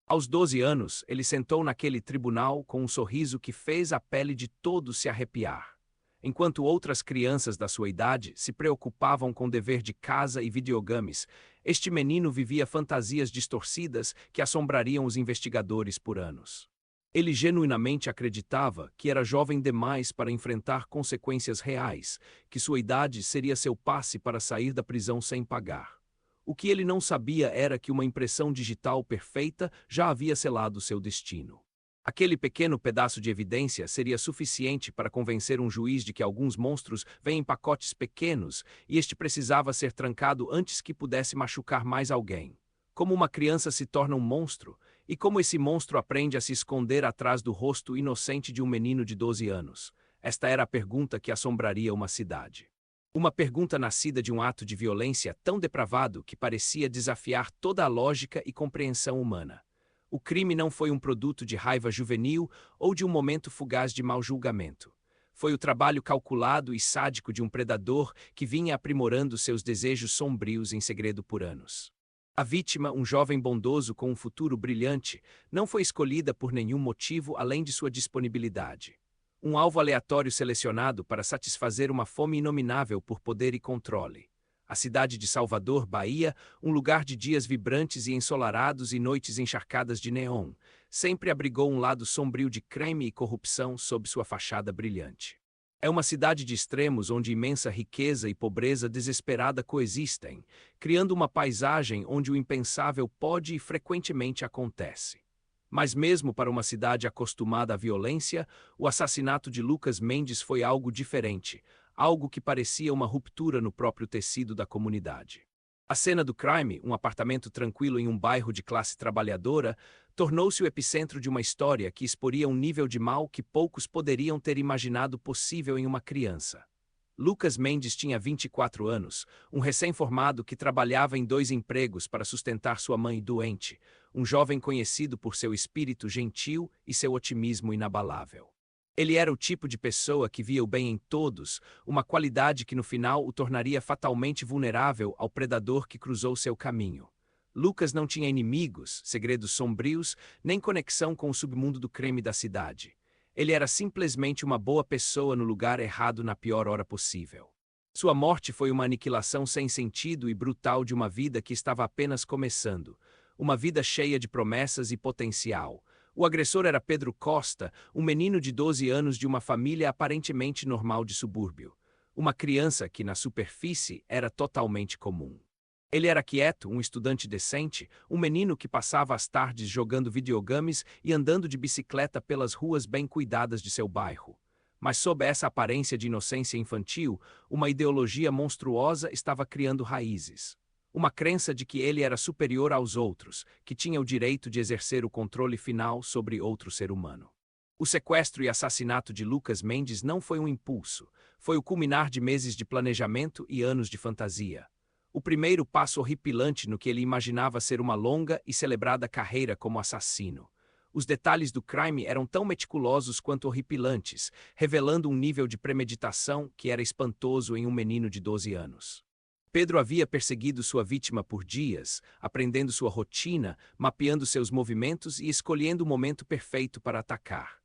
Aos 12 anos, ele sentou naquele tribunal com um sorriso que fez a pele de todos se arrepiar. Enquanto outras crianças da sua idade se preocupavam com o dever de casa e videogames, este menino vivia fantasias distorcidas que assombrariam os investigadores por anos. Ele genuinamente acreditava que era jovem demais para enfrentar consequências reais, que sua idade seria seu passe para sair da prisão sem pagar. O que ele não sabia era que uma impressão digital perfeita já havia selado seu destino. Aquele pequeno pedaço de evidência seria suficiente para convencer um juiz de que alguns monstros vêm em pacotes pequenos e este precisava ser trancado antes que pudesse machucar mais alguém. Como uma criança se torna um monstro, e como esse monstro aprende a se esconder atrás do rosto inocente de um menino de 12 anos? Esta era a pergunta que assombraria uma cidade. Uma pergunta nascida de um ato de violência tão depravado que parecia desafiar toda a lógica e compreensão humana. O crime não foi um produto de raiva juvenil ou de um momento fugaz de mau julgamento. Foi o trabalho calculado e sádico de um predador que vinha aprimorando seus desejos sombrios em segredo por anos. A vítima, um jovem bondoso com um futuro brilhante, não foi escolhida por nenhum motivo além de sua disponibilidade. Um alvo aleatório selecionado para satisfazer uma fome inominável por poder e controle. A cidade de Salvador, Bahia, um lugar de dias vibrantes e ensolarados e noites encharcadas de neon, sempre abrigou um lado sombrio de crime e corrupção sob sua fachada brilhante. É uma cidade de extremos onde imensa riqueza e pobreza desesperada coexistem, criando uma paisagem onde o impensável pode e frequentemente acontece. Mas mesmo para uma cidade acostumada à violência, o assassinato de Lucas Mendes foi algo diferente, algo que parecia uma ruptura no próprio tecido da comunidade. A cena do crime, um apartamento tranquilo em um bairro de classe trabalhadora, tornou-se o epicentro de uma história que exporia um nível de mal que poucos poderiam ter imaginado possível em uma criança. Lucas Mendes tinha 24 anos, um recém-formado que trabalhava em 2 empregos para sustentar sua mãe doente, um jovem conhecido por seu espírito gentil e seu otimismo inabalável. Ele era o tipo de pessoa que via o bem em todos, uma qualidade que no final o tornaria fatalmente vulnerável ao predador que cruzou seu caminho. Lucas não tinha inimigos, segredos sombrios, nem conexão com o submundo do crime da cidade. Ele era simplesmente uma boa pessoa no lugar errado na pior hora possível. Sua morte foi uma aniquilação sem sentido e brutal de uma vida que estava apenas começando. Uma vida cheia de promessas e potencial. O agressor era Pedro Costa, um menino de 12 anos de uma família aparentemente normal de subúrbio. Uma criança que, na superfície, era totalmente comum. Ele era quieto, um estudante decente, um menino que passava as tardes jogando videogames e andando de bicicleta pelas ruas bem cuidadas de seu bairro. Mas sob essa aparência de inocência infantil, uma ideologia monstruosa estava criando raízes. Uma crença de que ele era superior aos outros, que tinha o direito de exercer o controle final sobre outro ser humano. O sequestro e assassinato de Lucas Mendes não foi um impulso, foi o culminar de meses de planejamento e anos de fantasia. O primeiro passo horripilante no que ele imaginava ser uma longa e celebrada carreira como assassino. Os detalhes do crime eram tão meticulosos quanto horripilantes, revelando um nível de premeditação que era espantoso em um menino de 12 anos. Pedro havia perseguido sua vítima por dias, aprendendo sua rotina, mapeando seus movimentos e escolhendo o momento perfeito para atacar.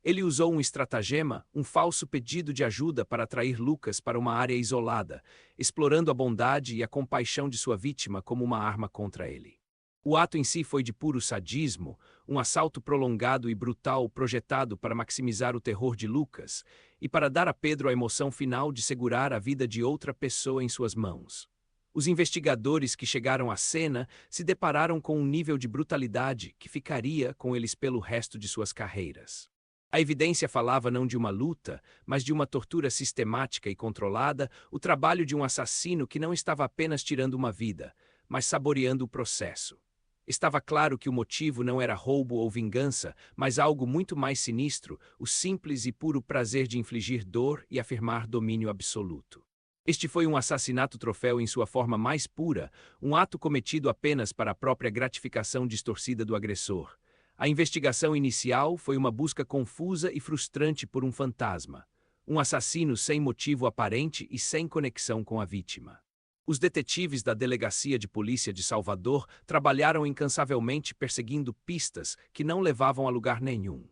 Ele usou um estratagema, um falso pedido de ajuda para atrair Lucas para uma área isolada, explorando a bondade e a compaixão de sua vítima como uma arma contra ele. O ato em si foi de puro sadismo, um assalto prolongado e brutal projetado para maximizar o terror de Lucas e para dar a Pedro a emoção final de segurar a vida de outra pessoa em suas mãos. Os investigadores que chegaram à cena se depararam com um nível de brutalidade que ficaria com eles pelo resto de suas carreiras. A evidência falava não de uma luta, mas de uma tortura sistemática e controlada, o trabalho de um assassino que não estava apenas tirando uma vida, mas saboreando o processo. Estava claro que o motivo não era roubo ou vingança, mas algo muito mais sinistro, o simples e puro prazer de infligir dor e afirmar domínio absoluto. Este foi um assassinato troféu em sua forma mais pura, um ato cometido apenas para a própria gratificação distorcida do agressor. A investigação inicial foi uma busca confusa e frustrante por um fantasma. Um assassino sem motivo aparente e sem conexão com a vítima. Os detetives da Delegacia de Polícia de Salvador trabalharam incansavelmente perseguindo pistas que não levavam a lugar nenhum,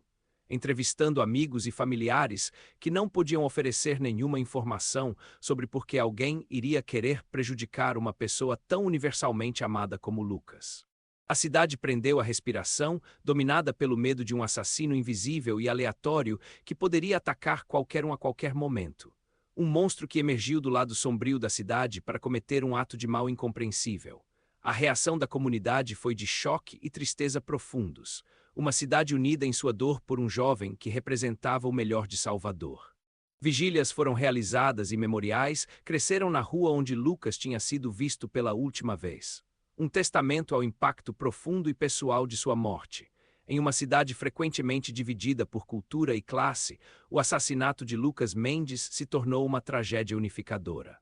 entrevistando amigos e familiares que não podiam oferecer nenhuma informação sobre por que alguém iria querer prejudicar uma pessoa tão universalmente amada como Lucas. A cidade prendeu a respiração, dominada pelo medo de um assassino invisível e aleatório que poderia atacar qualquer um a qualquer momento. Um monstro que emergiu do lado sombrio da cidade para cometer um ato de mal incompreensível. A reação da comunidade foi de choque e tristeza profundos. Uma cidade unida em sua dor por um jovem que representava o melhor de Salvador. Vigílias foram realizadas e memoriais cresceram na rua onde Lucas tinha sido visto pela última vez. Um testamento ao impacto profundo e pessoal de sua morte. Em uma cidade frequentemente dividida por cultura e classe, o assassinato de Lucas Mendes se tornou uma tragédia unificadora.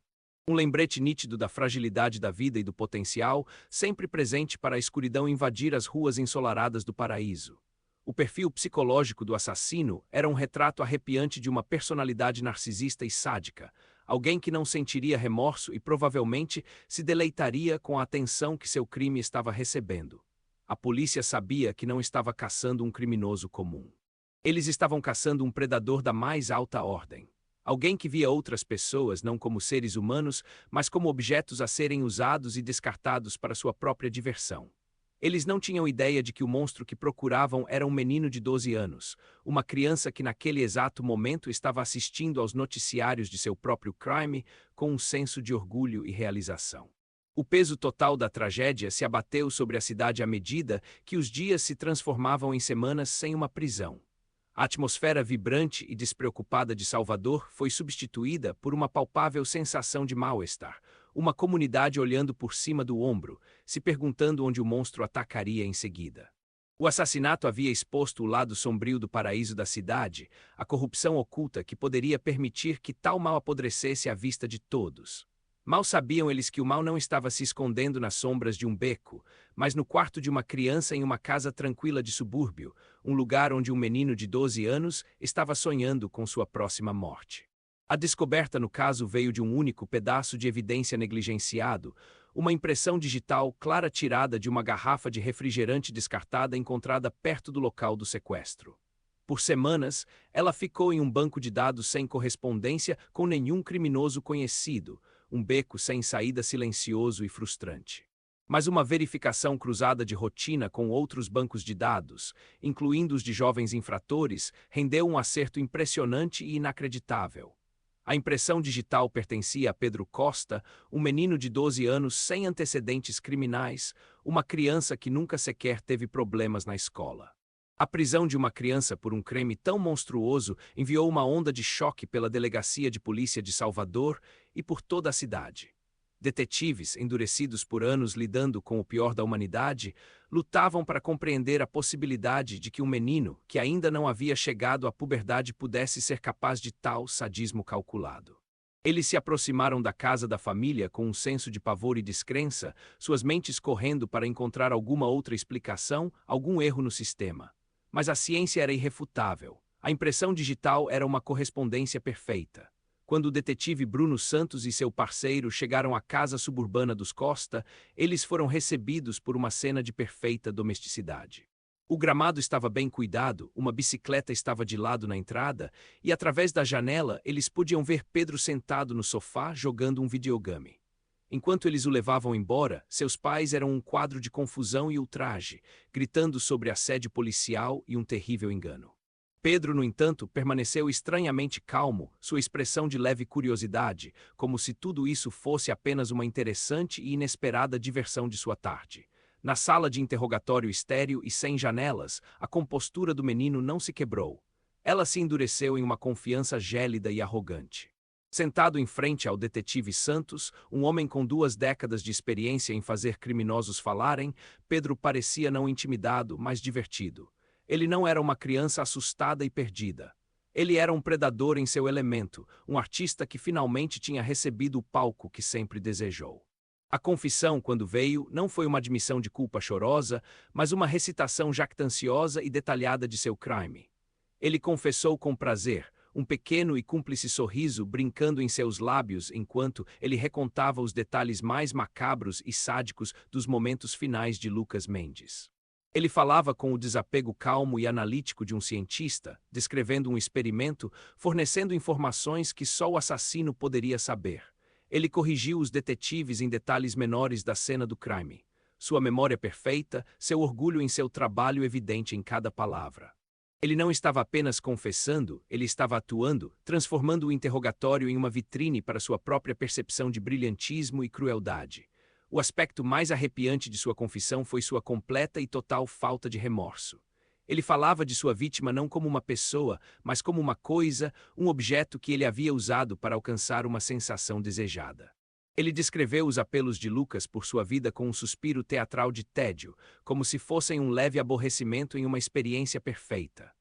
Um lembrete nítido da fragilidade da vida e do potencial, sempre presente para a escuridão invadir as ruas ensolaradas do paraíso. O perfil psicológico do assassino era um retrato arrepiante de uma personalidade narcisista e sádica, alguém que não sentiria remorso e provavelmente se deleitaria com a atenção que seu crime estava recebendo. A polícia sabia que não estava caçando um criminoso comum. Eles estavam caçando um predador da mais alta ordem. Alguém que via outras pessoas não como seres humanos, mas como objetos a serem usados e descartados para sua própria diversão. Eles não tinham ideia de que o monstro que procuravam era um menino de 12 anos, uma criança que naquele exato momento estava assistindo aos noticiários de seu próprio crime com um senso de orgulho e realização. O peso total da tragédia se abateu sobre a cidade à medida que os dias se transformavam em semanas sem uma prisão. A atmosfera vibrante e despreocupada de Salvador foi substituída por uma palpável sensação de mal-estar, uma comunidade olhando por cima do ombro, se perguntando onde o monstro atacaria em seguida. O assassinato havia exposto o lado sombrio do paraíso da cidade, a corrupção oculta que poderia permitir que tal mal apodrecesse à vista de todos. Mal sabiam eles que o mal não estava se escondendo nas sombras de um beco, mas no quarto de uma criança em uma casa tranquila de subúrbio, um lugar onde um menino de 12 anos estava sonhando com sua próxima morte. A descoberta no caso veio de um único pedaço de evidência negligenciado, uma impressão digital clara tirada de uma garrafa de refrigerante descartada encontrada perto do local do sequestro. Por semanas, ela ficou em um banco de dados sem correspondência com nenhum criminoso conhecido, um beco sem saída silencioso e frustrante. Mas uma verificação cruzada de rotina com outros bancos de dados, incluindo os de jovens infratores, rendeu um acerto impressionante e inacreditável. A impressão digital pertencia a Pedro Costa, um menino de 12 anos sem antecedentes criminais, uma criança que nunca sequer teve problemas na escola. A prisão de uma criança por um crime tão monstruoso enviou uma onda de choque pela Delegacia de Polícia de Salvador e por toda a cidade. Detetives, endurecidos por anos lidando com o pior da humanidade, lutavam para compreender a possibilidade de que um menino, que ainda não havia chegado à puberdade, pudesse ser capaz de tal sadismo calculado. Eles se aproximaram da casa da família com um senso de pavor e descrença, suas mentes correndo para encontrar alguma outra explicação, algum erro no sistema. Mas a ciência era irrefutável. A impressão digital era uma correspondência perfeita. Quando o detetive Bruno Santos e seu parceiro chegaram à casa suburbana dos Costa, eles foram recebidos por uma cena de perfeita domesticidade. O gramado estava bem cuidado, uma bicicleta estava de lado na entrada, e através da janela eles podiam ver Pedro sentado no sofá jogando um videogame. Enquanto eles o levavam embora, seus pais eram um quadro de confusão e ultraje, gritando sobre assédio policial e um terrível engano. Pedro, no entanto, permaneceu estranhamente calmo, sua expressão de leve curiosidade, como se tudo isso fosse apenas uma interessante e inesperada diversão de sua tarde. Na sala de interrogatório estéril e sem janelas, a compostura do menino não se quebrou. Ela se endureceu em uma confiança gélida e arrogante. Sentado em frente ao detetive Santos, um homem com 2 décadas de experiência em fazer criminosos falarem, Pedro parecia não intimidado, mas divertido. Ele não era uma criança assustada e perdida. Ele era um predador em seu elemento, um artista que finalmente tinha recebido o palco que sempre desejou. A confissão, quando veio, não foi uma admissão de culpa chorosa, mas uma recitação jactanciosa e detalhada de seu crime. Ele confessou com prazer, um pequeno e cúmplice sorriso brincando em seus lábios enquanto ele recontava os detalhes mais macabros e sádicos dos momentos finais de Lucas Mendes. Ele falava com o desapego calmo e analítico de um cientista, descrevendo um experimento, fornecendo informações que só o assassino poderia saber. Ele corrigiu os detetives em detalhes menores da cena do crime. Sua memória perfeita, seu orgulho em seu trabalho evidente em cada palavra. Ele não estava apenas confessando, ele estava atuando, transformando o interrogatório em uma vitrine para sua própria percepção de brilhantismo e crueldade. O aspecto mais arrepiante de sua confissão foi sua completa e total falta de remorso. Ele falava de sua vítima não como uma pessoa, mas como uma coisa, um objeto que ele havia usado para alcançar uma sensação desejada. Ele descreveu os apelos de Lucas por sua vida com um suspiro teatral de tédio, como se fossem um leve aborrecimento em uma experiência perfeita.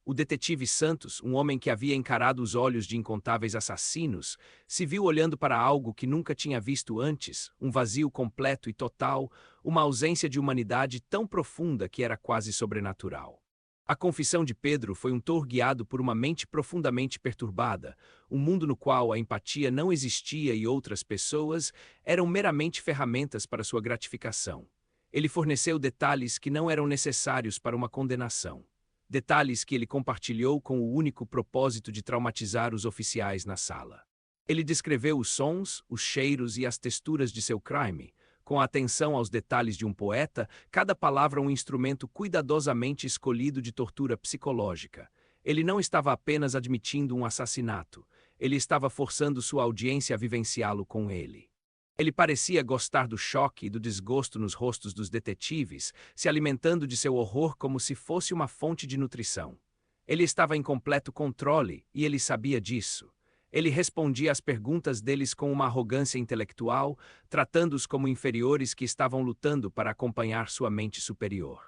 O detetive Santos, um homem que havia encarado os olhos de incontáveis assassinos, se viu olhando para algo que nunca tinha visto antes, um vazio completo e total, uma ausência de humanidade tão profunda que era quase sobrenatural. A confissão de Pedro foi um tour guiado por uma mente profundamente perturbada, um mundo no qual a empatia não existia e outras pessoas eram meramente ferramentas para sua gratificação. Ele forneceu detalhes que não eram necessários para uma condenação. Detalhes que ele compartilhou com o único propósito de traumatizar os oficiais na sala. Ele descreveu os sons, os cheiros e as texturas de seu crime. Com a atenção aos detalhes de um poeta, cada palavra um instrumento cuidadosamente escolhido de tortura psicológica. Ele não estava apenas admitindo um assassinato, ele estava forçando sua audiência a vivenciá-lo com ele. Ele parecia gostar do choque e do desgosto nos rostos dos detetives, se alimentando de seu horror como se fosse uma fonte de nutrição. Ele estava em completo controle, e ele sabia disso. Ele respondia às perguntas deles com uma arrogância intelectual, tratando-os como inferiores que estavam lutando para acompanhar sua mente superior.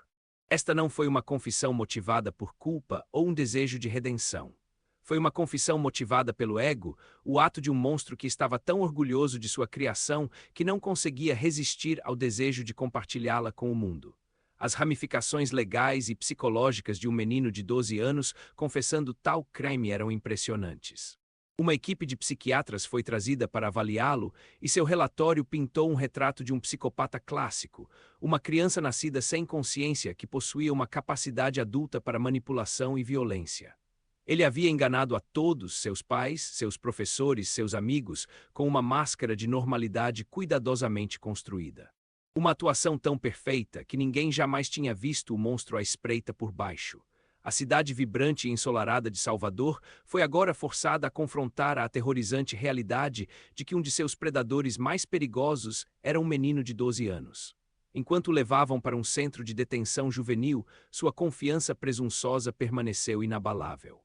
Esta não foi uma confissão motivada por culpa ou um desejo de redenção. Foi uma confissão motivada pelo ego, o ato de um monstro que estava tão orgulhoso de sua criação que não conseguia resistir ao desejo de compartilhá-la com o mundo. As ramificações legais e psicológicas de um menino de 12 anos confessando tal crime eram impressionantes. Uma equipe de psiquiatras foi trazida para avaliá-lo e seu relatório pintou um retrato de um psicopata clássico, uma criança nascida sem consciência que possuía uma capacidade adulta para manipulação e violência. Ele havia enganado a todos, seus pais, seus professores, seus amigos, com uma máscara de normalidade cuidadosamente construída. Uma atuação tão perfeita que ninguém jamais tinha visto o monstro à espreita por baixo. A cidade vibrante e ensolarada de Salvador foi agora forçada a confrontar a aterrorizante realidade de que um de seus predadores mais perigosos era um menino de 12 anos. Enquanto o levavam para um centro de detenção juvenil, sua confiança presunçosa permaneceu inabalável.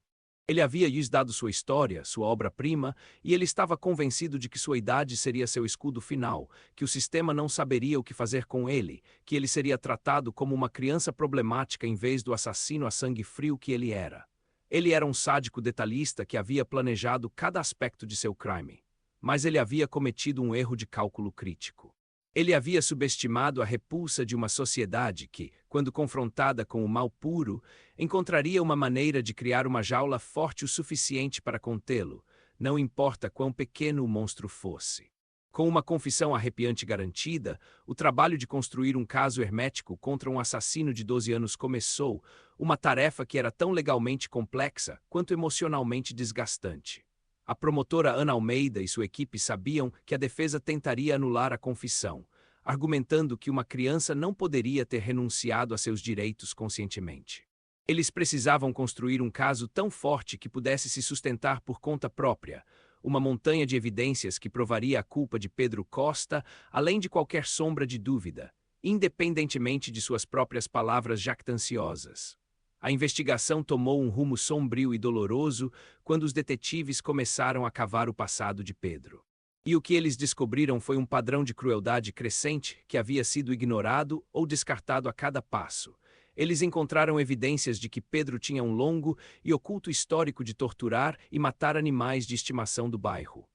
Ele havia lhes dado sua história, sua obra-prima, e ele estava convencido de que sua idade seria seu escudo final, que o sistema não saberia o que fazer com ele, que ele seria tratado como uma criança problemática em vez do assassino a sangue frio que ele era. Ele era um sádico detalhista que havia planejado cada aspecto de seu crime. Mas ele havia cometido um erro de cálculo crítico. Ele havia subestimado a repulsa de uma sociedade que, quando confrontada com o mal puro, encontraria uma maneira de criar uma jaula forte o suficiente para contê-lo, não importa quão pequeno o monstro fosse. Com uma confissão arrepiante garantida, o trabalho de construir um caso hermético contra um assassino de 12 anos começou, uma tarefa que era tão legalmente complexa quanto emocionalmente desgastante. A promotora Ana Almeida e sua equipe sabiam que a defesa tentaria anular a confissão, argumentando que uma criança não poderia ter renunciado a seus direitos conscientemente. Eles precisavam construir um caso tão forte que pudesse se sustentar por conta própria, uma montanha de evidências que provaria a culpa de Pedro Costa, além de qualquer sombra de dúvida, independentemente de suas próprias palavras jactanciosas. A investigação tomou um rumo sombrio e doloroso quando os detetives começaram a cavar o passado de Pedro. E o que eles descobriram foi um padrão de crueldade crescente que havia sido ignorado ou descartado a cada passo. Eles encontraram evidências de que Pedro tinha um longo e oculto histórico de torturar e matar animais de estimação do bairro.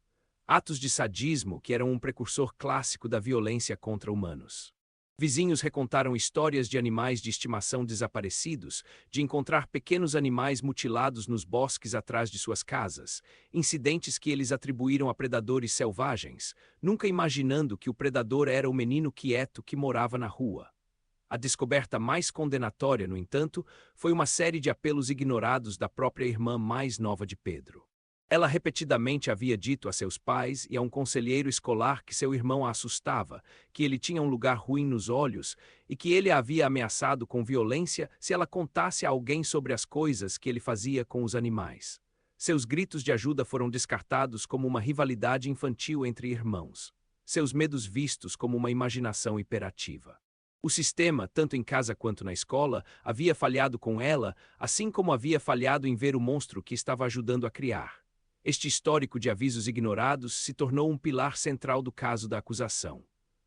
Atos de sadismo que eram um precursor clássico da violência contra humanos. Vizinhos recontaram histórias de animais de estimação desaparecidos, de encontrar pequenos animais mutilados nos bosques atrás de suas casas, incidentes que eles atribuíram a predadores selvagens, nunca imaginando que o predador era o menino quieto que morava na rua. A descoberta mais condenatória, no entanto, foi uma série de apelos ignorados da própria irmã mais nova de Pedro. Ela repetidamente havia dito a seus pais e a um conselheiro escolar que seu irmão a assustava, que ele tinha um lugar ruim nos olhos e que ele a havia ameaçado com violência se ela contasse a alguém sobre as coisas que ele fazia com os animais. Seus gritos de ajuda foram descartados como uma rivalidade infantil entre irmãos. Seus medos vistos como uma imaginação hiperativa. O sistema, tanto em casa quanto na escola, havia falhado com ela, assim como havia falhado em ver o monstro que estava ajudando a criar. Este histórico de avisos ignorados se tornou um pilar central do caso da acusação.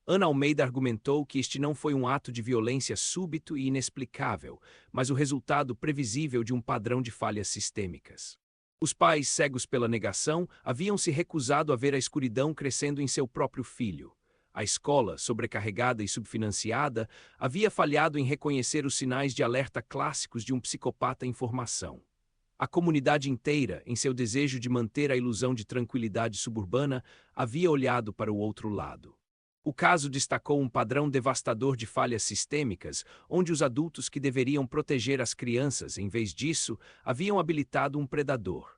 Ana Almeida argumentou que este não foi um ato de violência súbito e inexplicável, mas o resultado previsível de um padrão de falhas sistêmicas. Os pais, cegos pela negação, haviam se recusado a ver a escuridão crescendo em seu próprio filho. A escola, sobrecarregada e subfinanciada, havia falhado em reconhecer os sinais de alerta clássicos de um psicopata em formação. A comunidade inteira, em seu desejo de manter a ilusão de tranquilidade suburbana, havia olhado para o outro lado. O caso destacou um padrão devastador de falhas sistêmicas, onde os adultos que deveriam proteger as crianças, em vez disso, haviam habilitado um predador.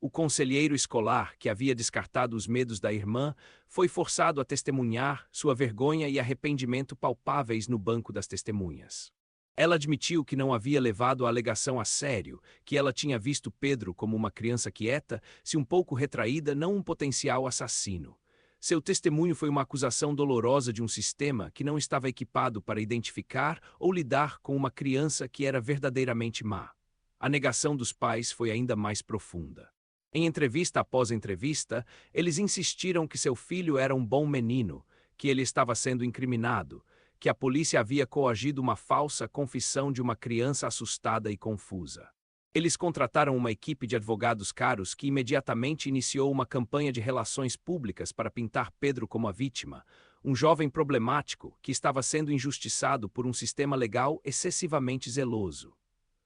O conselheiro escolar, que havia descartado os medos da irmã, foi forçado a testemunhar, sua vergonha e arrependimento palpáveis no banco das testemunhas. Ela admitiu que não havia levado a alegação a sério, que ela tinha visto Pedro como uma criança quieta, se um pouco retraída, não um potencial assassino. Seu testemunho foi uma acusação dolorosa de um sistema que não estava equipado para identificar ou lidar com uma criança que era verdadeiramente má. A negação dos pais foi ainda mais profunda. Em entrevista após entrevista, eles insistiram que seu filho era um bom menino, que ele estava sendo incriminado, que a polícia havia coagido uma falsa confissão de uma criança assustada e confusa. Eles contrataram uma equipe de advogados caros que imediatamente iniciou uma campanha de relações públicas para pintar Pedro como a vítima, um jovem problemático que estava sendo injustiçado por um sistema legal excessivamente zeloso.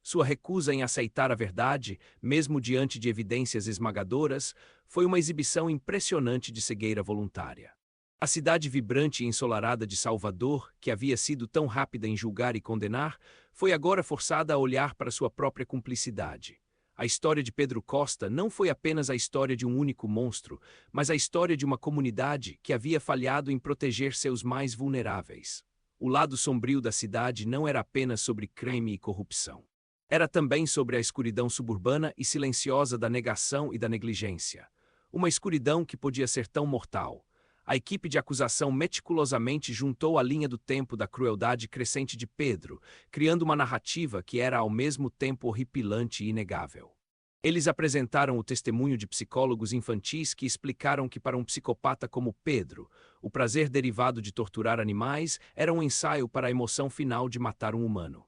Sua recusa em aceitar a verdade, mesmo diante de evidências esmagadoras, foi uma exibição impressionante de cegueira voluntária. A cidade vibrante e ensolarada de Salvador, que havia sido tão rápida em julgar e condenar, foi agora forçada a olhar para sua própria cumplicidade. A história de Pedro Costa não foi apenas a história de um único monstro, mas a história de uma comunidade que havia falhado em proteger seus mais vulneráveis. O lado sombrio da cidade não era apenas sobre crime e corrupção. Era também sobre a escuridão suburbana e silenciosa da negação e da negligência. Uma escuridão que podia ser tão mortal. A equipe de acusação meticulosamente juntou a linha do tempo da crueldade crescente de Pedro, criando uma narrativa que era ao mesmo tempo horripilante e inegável. Eles apresentaram o testemunho de psicólogos infantis que explicaram que para um psicopata como Pedro, o prazer derivado de torturar animais era um ensaio para a emoção final de matar um humano.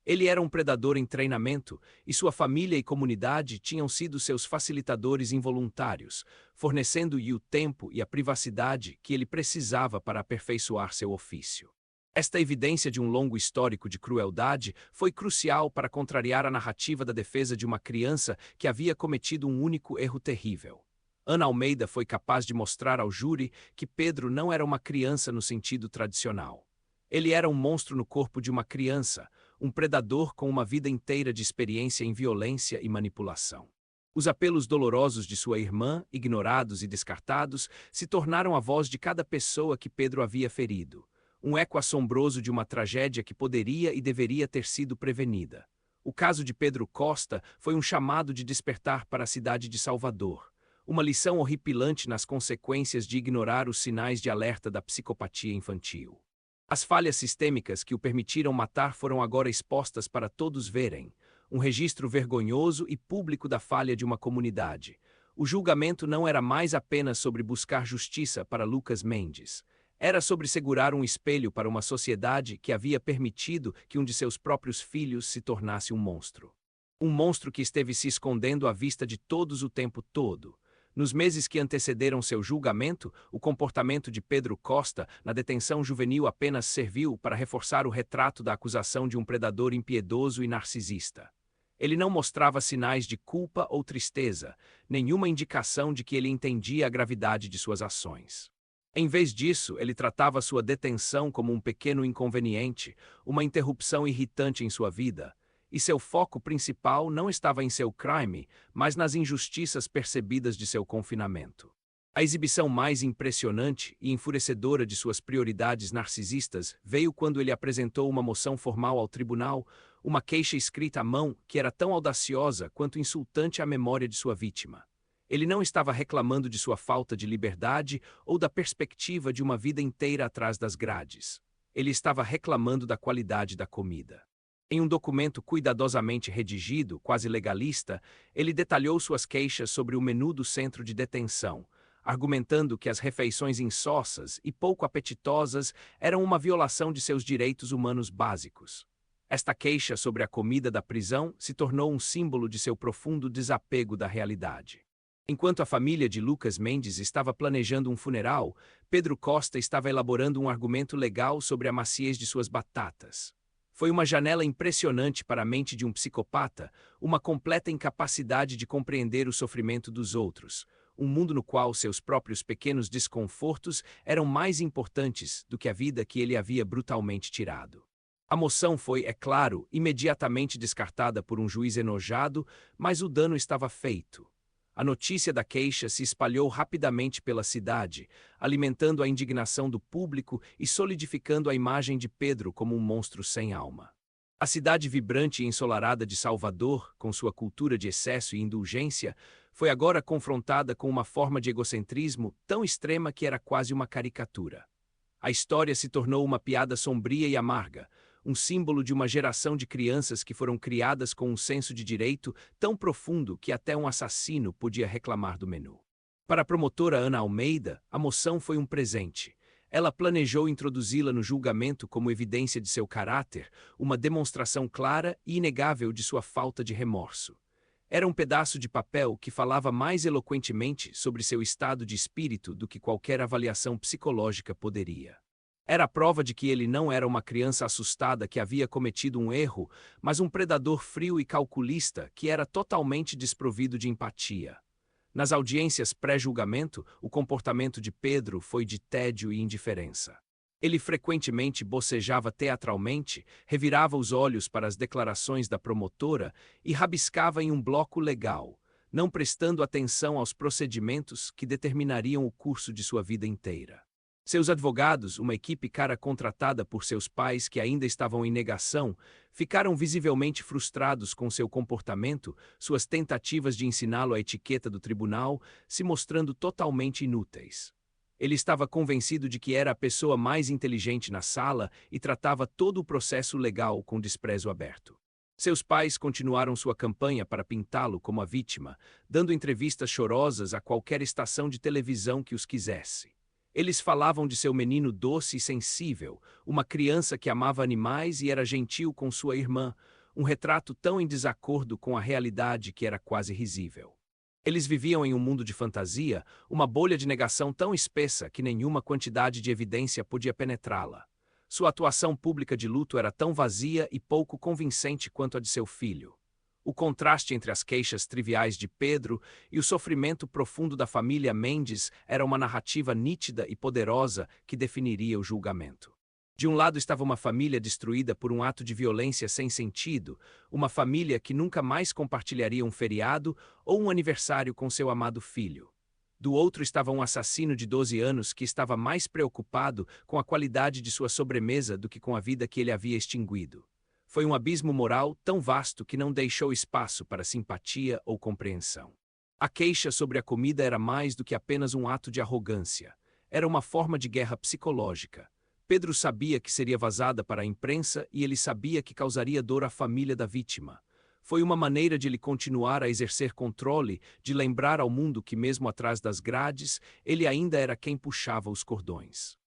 Ele era um predador em treinamento, e sua família e comunidade tinham sido seus facilitadores involuntários, fornecendo-lhe o tempo e a privacidade que ele precisava para aperfeiçoar seu ofício. Esta evidência de um longo histórico de crueldade foi crucial para contrariar a narrativa da defesa de uma criança que havia cometido um único erro terrível. Ana Almeida foi capaz de mostrar ao júri que Pedro não era uma criança no sentido tradicional. Ele era um monstro no corpo de uma criança, um predador com uma vida inteira de experiência em violência e manipulação. Os apelos dolorosos de sua irmã, ignorados e descartados, se tornaram a voz de cada pessoa que Pedro havia ferido, um eco assombroso de uma tragédia que poderia e deveria ter sido prevenida. O caso de Pedro Costa foi um chamado de despertar para a cidade de Salvador, uma lição horripilante nas consequências de ignorar os sinais de alerta da psicopatia infantil. As falhas sistêmicas que o permitiram matar foram agora expostas para todos verem, um registro vergonhoso e público da falha de uma comunidade. O julgamento não era mais apenas sobre buscar justiça para Lucas Mendes. Era sobre segurar um espelho para uma sociedade que havia permitido que um de seus próprios filhos se tornasse um monstro. Um monstro que esteve se escondendo à vista de todos o tempo todo. Nos meses que antecederam seu julgamento, o comportamento de Pedro Costa na detenção juvenil apenas serviu para reforçar o retrato da acusação de um predador impiedoso e narcisista. Ele não mostrava sinais de culpa ou tristeza, nenhuma indicação de que ele entendia a gravidade de suas ações. Em vez disso, ele tratava sua detenção como um pequeno inconveniente, uma interrupção irritante em sua vida, e seu foco principal não estava em seu crime, mas nas injustiças percebidas de seu confinamento. A exibição mais impressionante e enfurecedora de suas prioridades narcisistas veio quando ele apresentou uma moção formal ao tribunal, uma queixa escrita à mão que era tão audaciosa quanto insultante à memória de sua vítima. Ele não estava reclamando de sua falta de liberdade ou da perspectiva de uma vida inteira atrás das grades. Ele estava reclamando da qualidade da comida. Em um documento cuidadosamente redigido, quase legalista, ele detalhou suas queixas sobre o menu do centro de detenção, argumentando que as refeições insossas e pouco apetitosas eram uma violação de seus direitos humanos básicos. Esta queixa sobre a comida da prisão se tornou um símbolo de seu profundo desapego da realidade. Enquanto a família de Lucas Mendes estava planejando um funeral, Pedro Costa estava elaborando um argumento legal sobre a maciez de suas batatas. Foi uma janela impressionante para a mente de um psicopata, uma completa incapacidade de compreender o sofrimento dos outros, um mundo no qual seus próprios pequenos desconfortos eram mais importantes do que a vida que ele havia brutalmente tirado. A moção foi, é claro, imediatamente descartada por um juiz enojado, mas o dano estava feito. A notícia da queixa se espalhou rapidamente pela cidade, alimentando a indignação do público e solidificando a imagem de Pedro como um monstro sem alma. A cidade vibrante e ensolarada de Salvador, com sua cultura de excesso e indulgência, foi agora confrontada com uma forma de egocentrismo tão extrema que era quase uma caricatura. A história se tornou uma piada sombria e amarga, um símbolo de uma geração de crianças que foram criadas com um senso de direito tão profundo que até um assassino podia reclamar do menu. Para a promotora Ana Almeida, a moção foi um presente. Ela planejou introduzi-la no julgamento como evidência de seu caráter, uma demonstração clara e inegável de sua falta de remorso. Era um pedaço de papel que falava mais eloquentemente sobre seu estado de espírito do que qualquer avaliação psicológica poderia. Era a prova de que ele não era uma criança assustada que havia cometido um erro, mas um predador frio e calculista que era totalmente desprovido de empatia. Nas audiências pré-julgamento, o comportamento de Pedro foi de tédio e indiferença. Ele frequentemente bocejava teatralmente, revirava os olhos para as declarações da promotora e rabiscava em um bloco legal, não prestando atenção aos procedimentos que determinariam o curso de sua vida inteira. Seus advogados, uma equipe cara contratada por seus pais que ainda estavam em negação, ficaram visivelmente frustrados com seu comportamento, suas tentativas de ensiná-lo a etiqueta do tribunal se mostrando totalmente inúteis. Ele estava convencido de que era a pessoa mais inteligente na sala e tratava todo o processo legal com desprezo aberto. Seus pais continuaram sua campanha para pintá-lo como a vítima, dando entrevistas chorosas a qualquer estação de televisão que os quisesse. Eles falavam de seu menino doce e sensível, uma criança que amava animais e era gentil com sua irmã, um retrato tão em desacordo com a realidade que era quase risível. Eles viviam em um mundo de fantasia, uma bolha de negação tão espessa que nenhuma quantidade de evidência podia penetrá-la. Sua atuação pública de luto era tão vazia e pouco convincente quanto a de seu filho. O contraste entre as queixas triviais de Pedro e o sofrimento profundo da família Mendes era uma narrativa nítida e poderosa que definiria o julgamento. De um lado estava uma família destruída por um ato de violência sem sentido, uma família que nunca mais compartilharia um feriado ou um aniversário com seu amado filho. Do outro estava um assassino de 12 anos que estava mais preocupado com a qualidade de sua sobremesa do que com a vida que ele havia extinguido. Foi um abismo moral tão vasto que não deixou espaço para simpatia ou compreensão. A queixa sobre a comida era mais do que apenas um ato de arrogância. Era uma forma de guerra psicológica. Pedro sabia que seria vazada para a imprensa e ele sabia que causaria dor à família da vítima. Foi uma maneira de ele continuar a exercer controle, de lembrar ao mundo que mesmo atrás das grades, ele ainda era quem puxava os cordões.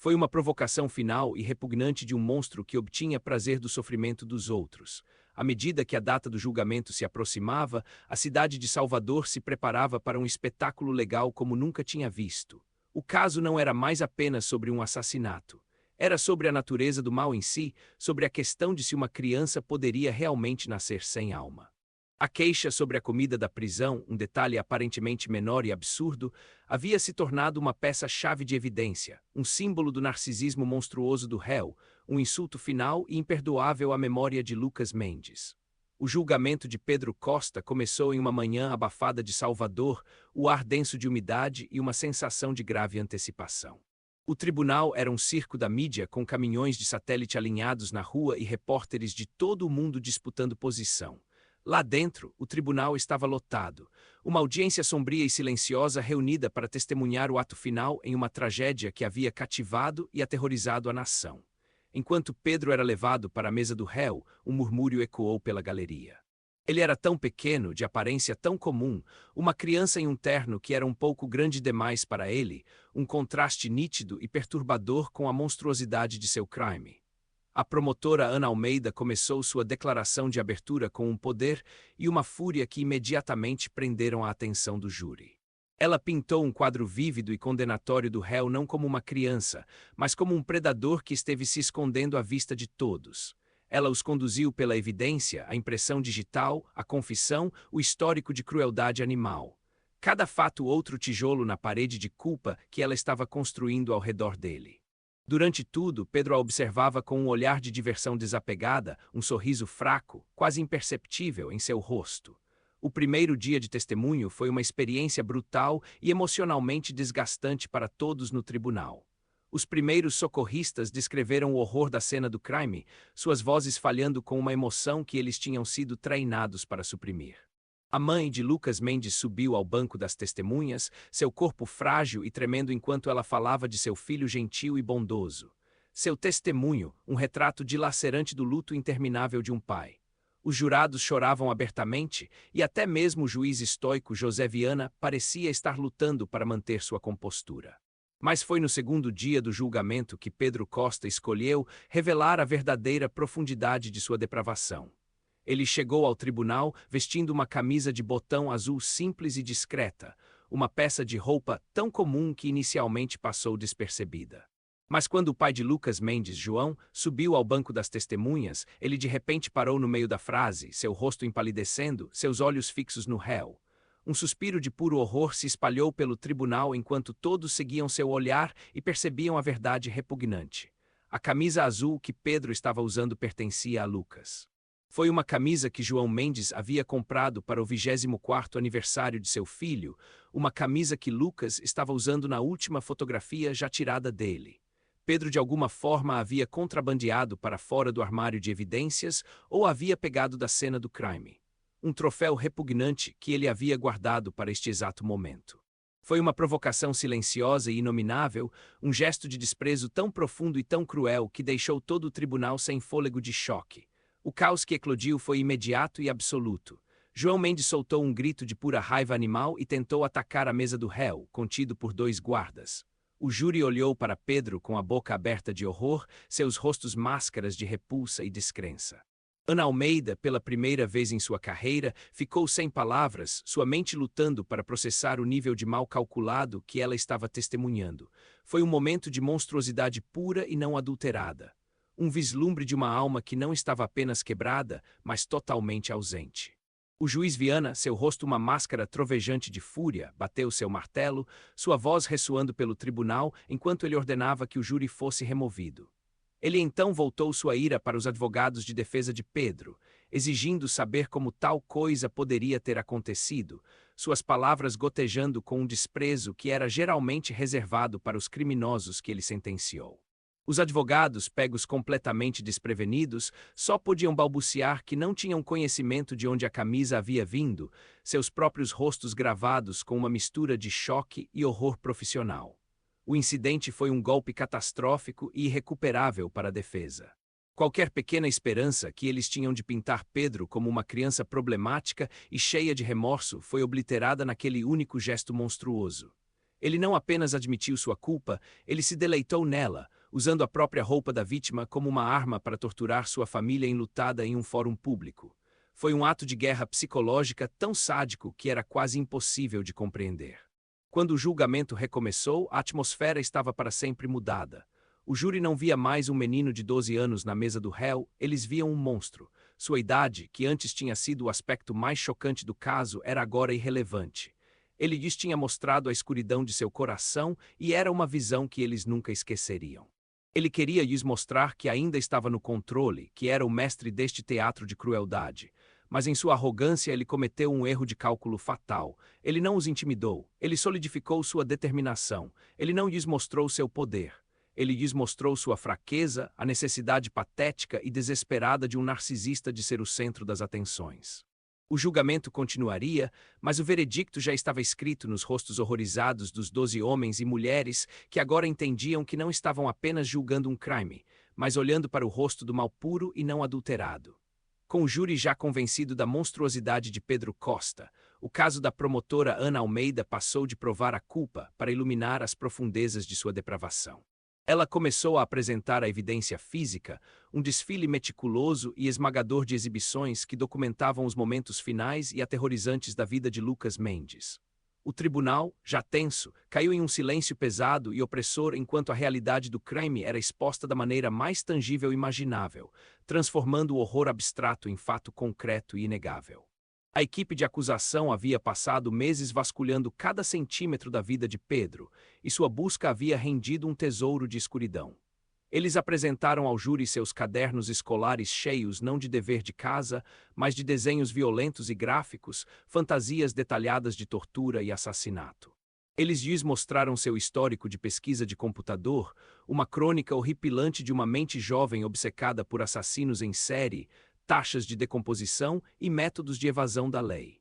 Foi uma provocação final e repugnante de um monstro que obtinha prazer do sofrimento dos outros. À medida que a data do julgamento se aproximava, a cidade de Salvador se preparava para um espetáculo legal como nunca tinha visto. O caso não era mais apenas sobre um assassinato. Era sobre a natureza do mal em si, sobre a questão de se uma criança poderia realmente nascer sem alma. A queixa sobre a comida da prisão, um detalhe aparentemente menor e absurdo, havia se tornado uma peça-chave de evidência, um símbolo do narcisismo monstruoso do réu, um insulto final e imperdoável à memória de Lucas Mendes. O julgamento de Pedro Costa começou em uma manhã abafada de Salvador, o ar denso de umidade e uma sensação de grave antecipação. O tribunal era um circo da mídia com caminhões de satélite alinhados na rua e repórteres de todo o mundo disputando posição. Lá dentro, o tribunal estava lotado. Uma audiência sombria e silenciosa reunida para testemunhar o ato final em uma tragédia que havia cativado e aterrorizado a nação. Enquanto Pedro era levado para a mesa do réu, um murmúrio ecoou pela galeria. Ele era tão pequeno, de aparência tão comum, uma criança em um terno que era um pouco grande demais para ele, um contraste nítido e perturbador com a monstruosidade de seu crime. A promotora Ana Almeida começou sua declaração de abertura com um poder e uma fúria que imediatamente prenderam a atenção do júri. Ela pintou um quadro vívido e condenatório do réu não como uma criança, mas como um predador que esteve se escondendo à vista de todos. Ela os conduziu pela evidência, a impressão digital, a confissão, o histórico de crueldade animal. Cada fato outro tijolo na parede de culpa que ela estava construindo ao redor dele. Durante tudo, Pedro a observava com um olhar de diversão desapegada, um sorriso fraco, quase imperceptível, em seu rosto. O primeiro dia de testemunho foi uma experiência brutal e emocionalmente desgastante para todos no tribunal. Os primeiros socorristas descreveram o horror da cena do crime, suas vozes falhando com uma emoção que eles tinham sido treinados para suprimir. A mãe de Lucas Mendes subiu ao banco das testemunhas, seu corpo frágil e tremendo enquanto ela falava de seu filho gentil e bondoso. Seu testemunho, um retrato dilacerante do luto interminável de um pai. Os jurados choravam abertamente e até mesmo o juiz estoico José Viana parecia estar lutando para manter sua compostura. Mas foi no segundo dia do julgamento que Pedro Costa escolheu revelar a verdadeira profundidade de sua depravação. Ele chegou ao tribunal vestindo uma camisa de botão azul simples e discreta, uma peça de roupa tão comum que inicialmente passou despercebida. Mas quando o pai de Lucas Mendes, João, subiu ao banco das testemunhas, ele de repente parou no meio da frase, seu rosto empalidecendo, seus olhos fixos no réu. Um suspiro de puro horror se espalhou pelo tribunal enquanto todos seguiam seu olhar e percebiam a verdade repugnante. A camisa azul que Pedro estava usando pertencia a Lucas. Foi uma camisa que João Mendes havia comprado para o 24º aniversário de seu filho, uma camisa que Lucas estava usando na última fotografia já tirada dele. Pedro de alguma forma a havia contrabandeado para fora do armário de evidências ou havia pegado da cena do crime. Um troféu repugnante que ele havia guardado para este exato momento. Foi uma provocação silenciosa e inominável, um gesto de desprezo tão profundo e tão cruel que deixou todo o tribunal sem fôlego de choque. O caos que eclodiu foi imediato e absoluto. João Mendes soltou um grito de pura raiva animal e tentou atacar a mesa do réu, contido por 2 guardas. O júri olhou para Pedro com a boca aberta de horror, seus rostos máscaras de repulsa e descrença. Ana Almeida, pela primeira vez em sua carreira, ficou sem palavras, sua mente lutando para processar o nível de mal calculado que ela estava testemunhando. Foi um momento de monstruosidade pura e não adulterada. Um vislumbre de uma alma que não estava apenas quebrada, mas totalmente ausente. O juiz Viana, seu rosto uma máscara trovejante de fúria, bateu seu martelo, sua voz ressoando pelo tribunal enquanto ele ordenava que o júri fosse removido. Ele então voltou sua ira para os advogados de defesa de Pedro, exigindo saber como tal coisa poderia ter acontecido, suas palavras gotejando com um desprezo que era geralmente reservado para os criminosos que ele sentenciou. Os advogados, pegos completamente desprevenidos, só podiam balbuciar que não tinham conhecimento de onde a camisa havia vindo, seus próprios rostos gravados com uma mistura de choque e horror profissional. O incidente foi um golpe catastrófico e irrecuperável para a defesa. Qualquer pequena esperança que eles tinham de pintar Pedro como uma criança problemática e cheia de remorso foi obliterada naquele único gesto monstruoso. Ele não apenas admitiu sua culpa, ele se deleitou nela, usando a própria roupa da vítima como uma arma para torturar sua família enlutada em um fórum público. Foi um ato de guerra psicológica tão sádico que era quase impossível de compreender. Quando o julgamento recomeçou, a atmosfera estava para sempre mudada. O júri não via mais um menino de 12 anos na mesa do réu, eles viam um monstro. Sua idade, que antes tinha sido o aspecto mais chocante do caso, era agora irrelevante. Ele lhes tinha mostrado a escuridão de seu coração e era uma visão que eles nunca esqueceriam. Ele queria lhes mostrar que ainda estava no controle, que era o mestre deste teatro de crueldade. Mas em sua arrogância ele cometeu um erro de cálculo fatal. Ele não os intimidou, ele solidificou sua determinação, ele não lhes mostrou seu poder. Ele lhes mostrou sua fraqueza, a necessidade patética e desesperada de um narcisista de ser o centro das atenções. O julgamento continuaria, mas o veredicto já estava escrito nos rostos horrorizados dos 12 homens e mulheres que agora entendiam que não estavam apenas julgando um crime, mas olhando para o rosto do mal puro e não adulterado. Com o júri já convencido da monstruosidade de Pedro Costa, o caso da promotora Ana Almeida passou de provar a culpa para iluminar as profundezas de sua depravação. Ela começou a apresentar a evidência física, um desfile meticuloso e esmagador de exibições que documentavam os momentos finais e aterrorizantes da vida de Lucas Mendes. O tribunal, já tenso, caiu em um silêncio pesado e opressor enquanto a realidade do crime era exposta da maneira mais tangível imaginável, transformando o horror abstrato em fato concreto e inegável. A equipe de acusação havia passado meses vasculhando cada centímetro da vida de Pedro, e sua busca havia rendido um tesouro de escuridão. Eles apresentaram ao júri seus cadernos escolares cheios não de dever de casa, mas de desenhos violentos e gráficos, fantasias detalhadas de tortura e assassinato. Eles lhes mostraram seu histórico de pesquisa de computador, uma crônica horripilante de uma mente jovem obcecada por assassinos em série, taxas de decomposição e métodos de evasão da lei.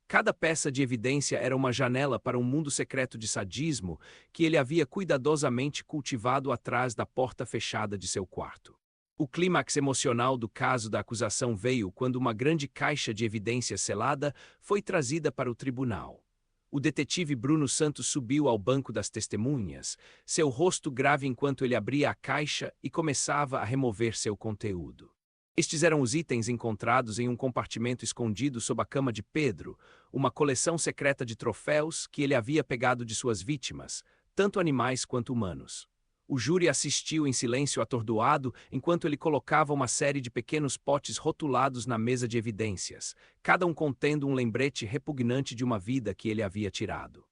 Cada peça de evidência era uma janela para um mundo secreto de sadismo que ele havia cuidadosamente cultivado atrás da porta fechada de seu quarto. O clímax emocional do caso da acusação veio quando uma grande caixa de evidência selada foi trazida para o tribunal. O detetive Bruno Santos subiu ao banco das testemunhas, seu rosto grave enquanto ele abria a caixa e começava a remover seu conteúdo. Estes eram os itens encontrados em um compartimento escondido sob a cama de Pedro, uma coleção secreta de troféus que ele havia pegado de suas vítimas, tanto animais quanto humanos. O júri assistiu em silêncio atordoado enquanto ele colocava uma série de pequenos potes rotulados na mesa de evidências, cada um contendo um lembrete repugnante de uma vida que ele havia tirado.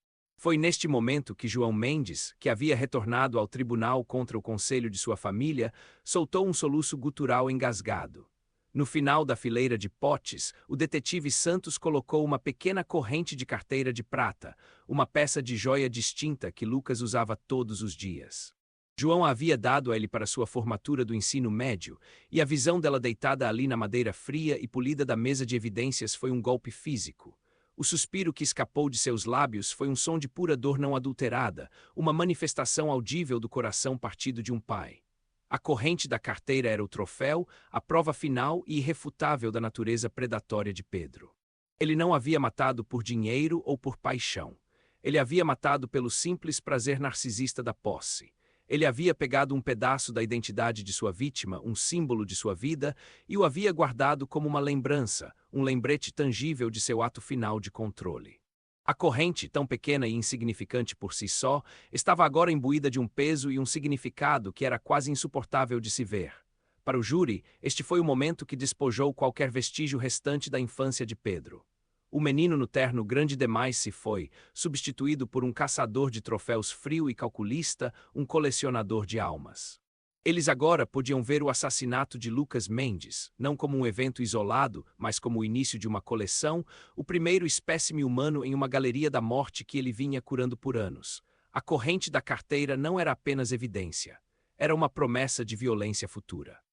Foi neste momento que João Mendes, que havia retornado ao tribunal contra o conselho de sua família, soltou um soluço gutural engasgado. No final da fileira de potes, o detetive Santos colocou uma pequena corrente de carteira de prata, uma peça de joia distinta que Lucas usava todos os dias. João a havia dado a ele para sua formatura do ensino médio, e a visão dela deitada ali na madeira fria e polida da mesa de evidências foi um golpe físico. O suspiro que escapou de seus lábios foi um som de pura dor não adulterada, uma manifestação audível do coração partido de um pai. A corrente da carteira era o troféu, a prova final e irrefutável da natureza predatória de Pedro. Ele não havia matado por dinheiro ou por paixão. Ele havia matado pelo simples prazer narcisista da posse. Ele havia pegado um pedaço da identidade de sua vítima, um símbolo de sua vida, e o havia guardado como uma lembrança, um lembrete tangível de seu ato final de controle. A corrente, tão pequena e insignificante por si só, estava agora imbuída de um peso e um significado que era quase insuportável de se ver. Para o júri, este foi o momento que despojou qualquer vestígio restante da infância de Pedro. O menino no terno grande demais se foi, substituído por um caçador de troféus frio e calculista, um colecionador de almas. Eles agora podiam ver o assassinato de Lucas Mendes, não como um evento isolado, mas como o início de uma coleção, o primeiro espécime humano em uma galeria da morte que ele vinha curando por anos. A corrente da carteira não era apenas evidência, era uma promessa de violência futura.